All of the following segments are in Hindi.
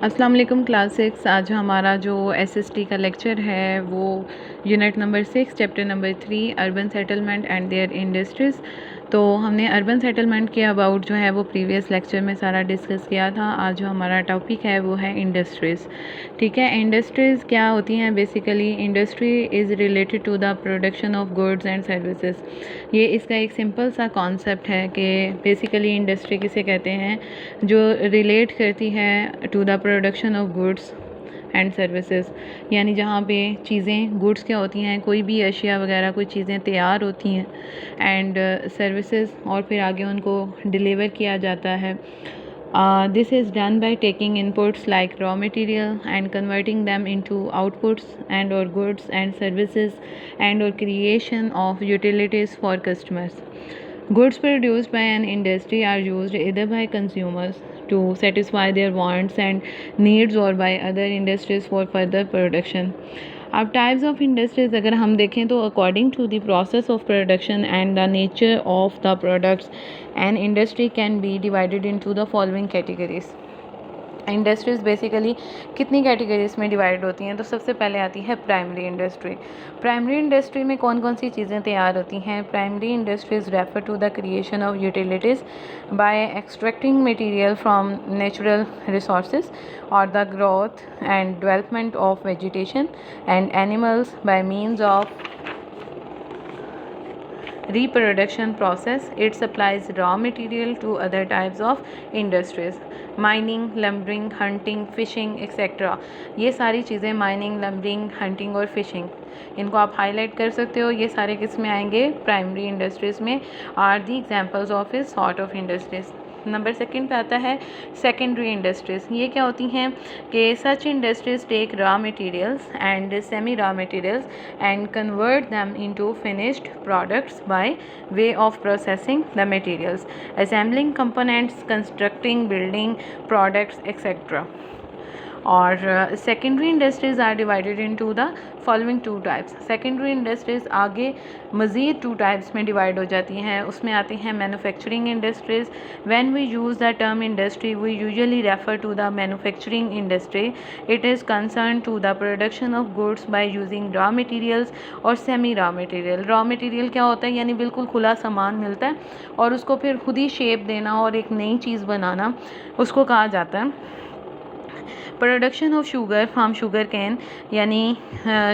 अस्सलाम वालेकुम क्लास 6। आज हमारा जो एसएसटी का लेक्चर है वो unit number 6 chapter number 3 urban settlement and their industries. तो हमने अर्बन सेटलमेंट के अबाउट जो है वो प्रीवियस लेक्चर में सारा डिस्कस किया था। आज जो हमारा टॉपिक है वो है इंडस्ट्रीज़। ठीक है, इंडस्ट्रीज़ क्या होती हैं? Basically industry is related to the production of goods and services. ये इसका एक सिंपल सा कॉन्सेप्ट है कि बेसिकली इंडस्ट्री किसे कहते हैं, जो रिलेट करती है to the production of goods and services. यानी जहाँ पे चीज़ें गुड्स क्या होती हैं, कोई भी अशिया वगैरह कोई चीज़ें तैयार होती हैं, एंड सर्विसेज और फिर आगे उनको डिलीवर किया जाता है। This is done by taking inputs like raw material and converting them into outputs and और गुड्स एंड सर्विसेज एंड और creation of utilities for customers. Goods produced by an industry are used either by consumers to satisfy their wants and needs or by other industries for further production. अब टाइप्स ऑफ इंडस्ट्रीज़ अगर हम देखें तो according to the process of production and the nature of the products an industry can be divided into the following categories. Industries basically कितनी कैटेगरीज में डिवाइड होती हैं? तो सबसे पहले आती है प्राइमरी इंडस्ट्री। प्राइमरी इंडस्ट्री में कौन कौन सी चीज़ें तैयार होती हैं? Primary industries refer to the creation of utilities by extracting material from natural resources और the growth and development of vegetation and animals by means of reproduction process. It supplies raw material to other types of industries, mining, lumbering, hunting, fishing etc. ये सारी चीज़ें माइनिंग, लम्बरिंग, हंटिंग और फिशिंग, इनको आप हाईलाइट कर सकते हो। ये सारे किस में आएंगे? प्राइमरी इंडस्ट्रीज़ में। आर दी एग्जाम्पल्स ऑफ इस sort of industries. Number second पे आता है सेकेंडरी इंडस्ट्रीज़। ये क्या होती हैं कि such industries take raw materials and semi raw materials and convert them into finished products by way of processing the materials, assembling components, constructing building products etcetera. और secondary industries are divided into the following two types. Secondary industries आगे मज़ीद टू टाइप्स में डिवाइड हो जाती हैं। उसमें आती हैं manufacturing industries. When we use the term industry we usually refer to the manufacturing industry. It is concern to the production of goods by using raw materials और semi raw material. Raw material क्या होता है? यानी बिल्कुल खुला सामान मिलता है और उसको फिर खुद ही शेप देना और एक नई चीज़ बनाना, उसको कहा जाता है production of sugar from sugar cane. यानी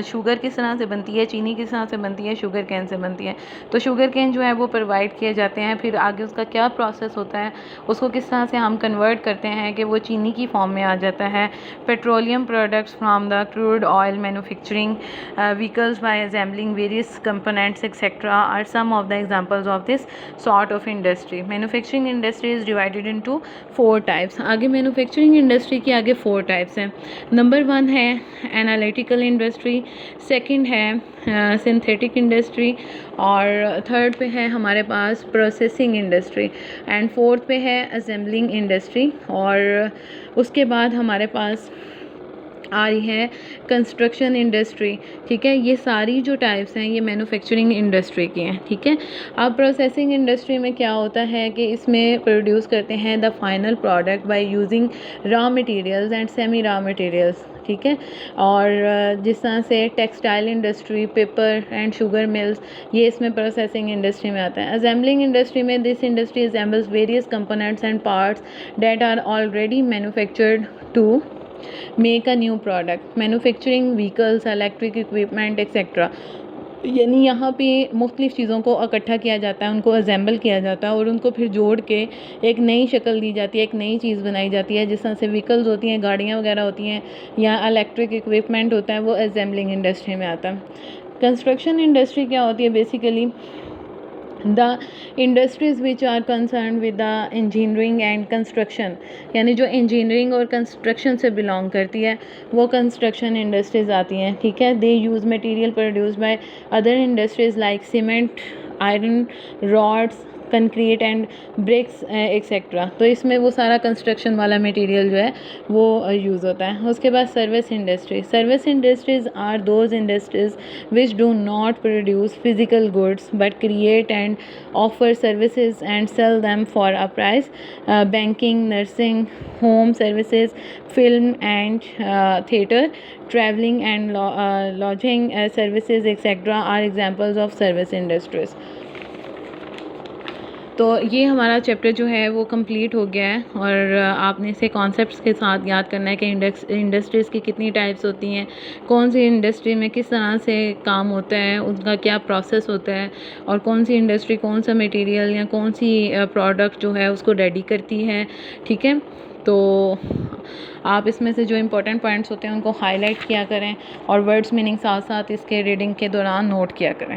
शुगर किस तरह से बनती है, चीनी किस तरह से बनती है, शुगर कैन से बनती है। तो शुगर कैन जो है वो प्रोवाइड किए जाते हैं, फिर आगे उसका क्या प्रोसेस होता है, उसको किस तरह से हम कन्वर्ट करते हैं कि वो चीनी की फॉर्म में आ जाता है। Petroleum products from the crude oil manufacturing, vehicles by assembling various components etcetera are some of the examples of this sort of industry. Manufacturing industry is divided into 4 types. आगे मैन्युफैक्चरिंग इंडस्ट्री की आगे 4 टाइप्स हैं। नंबर 1 है एनालिटिकल इंडस्ट्री, सेकंड है सिंथेटिक इंडस्ट्री, और थर्ड पे है हमारे पास प्रोसेसिंग इंडस्ट्री, एंड फोर्थ पे है असेंबलिंग इंडस्ट्री, और उसके बाद हमारे पास आ रही है कंस्ट्रक्शन इंडस्ट्री। ठीक है, ये सारी जो टाइप्स हैं ये मैन्युफैक्चरिंग इंडस्ट्री की हैं। ठीक है, अब प्रोसेसिंग इंडस्ट्री में क्या होता है कि इसमें प्रोड्यूस करते हैं the final product by using raw materials and semi raw materials. ठीक है, और जिस तरह से textile industry, paper and sugar mills, ये इसमें प्रोसेसिंग इंडस्ट्री में आता है। असेंबलिंग इंडस्ट्री में this industry assembles various components and parts that are already manufactured to make a new product. Manufacturing vehicles, electric equipment etcetera. यानी यहाँ पे मुख्तलिफ़ चीज़ों को इकट्ठा किया जाता है, उनको असेंबल किया जाता है और उनको फिर जोड़ के एक नई शक्ल दी जाती है, एक नई चीज़ बनाई जाती है। जिस तरह से व्हीकल्स होती हैं, गाड़ियाँ वगैरह होती हैं, या इलेक्ट्रिक इक्विपमेंट होता है, वो असेंबलिंग इंडस्ट्री में आता है। कंस्ट्रक्शन इंडस्ट्री क्या होती है? Basically the industries which are concern with the engineering and construction, यानी जो इंजीनियरिंग और कंस्ट्रक्शन से बिलोंग करती है वो कंस्ट्रक्शन इंडस्ट्रीज़ आती हैं। ठीक है, they use material produce by other industries like cement, iron rods, concrete and bricks etcetera. तो इसमें वो सारा कंस्ट्रक्शन वाला मटेरियल जो है वो यूज़ होता है। उसके बाद service industries are those industries which do not produce physical goods but create and offer services and sell them for a price. Banking, nursing, home services, film and theatre, traveling and lodging services etc. are examples of service industries। तो ये हमारा चैप्टर जो है वो कंप्लीट हो गया है और आपने इसे कॉन्सेप्ट्स के साथ याद करना है कि इंडस्ट्रीज़ की कितनी टाइप्स होती हैं, कौन सी इंडस्ट्री में किस तरह से काम होता है, उनका क्या प्रोसेस होता है और कौन सी इंडस्ट्री कौन सा मटेरियल या कौन सी प्रोडक्ट जो है उसको रेडी करती है। ठीक है, तो आप इसमें से जो इम्पोर्टेंट पॉइंट्स होते हैं उनको हाईलाइट किया करें और वर्ड्स मीनिंग साथ साथ इसके रीडिंग के दौरान नोट किया करें।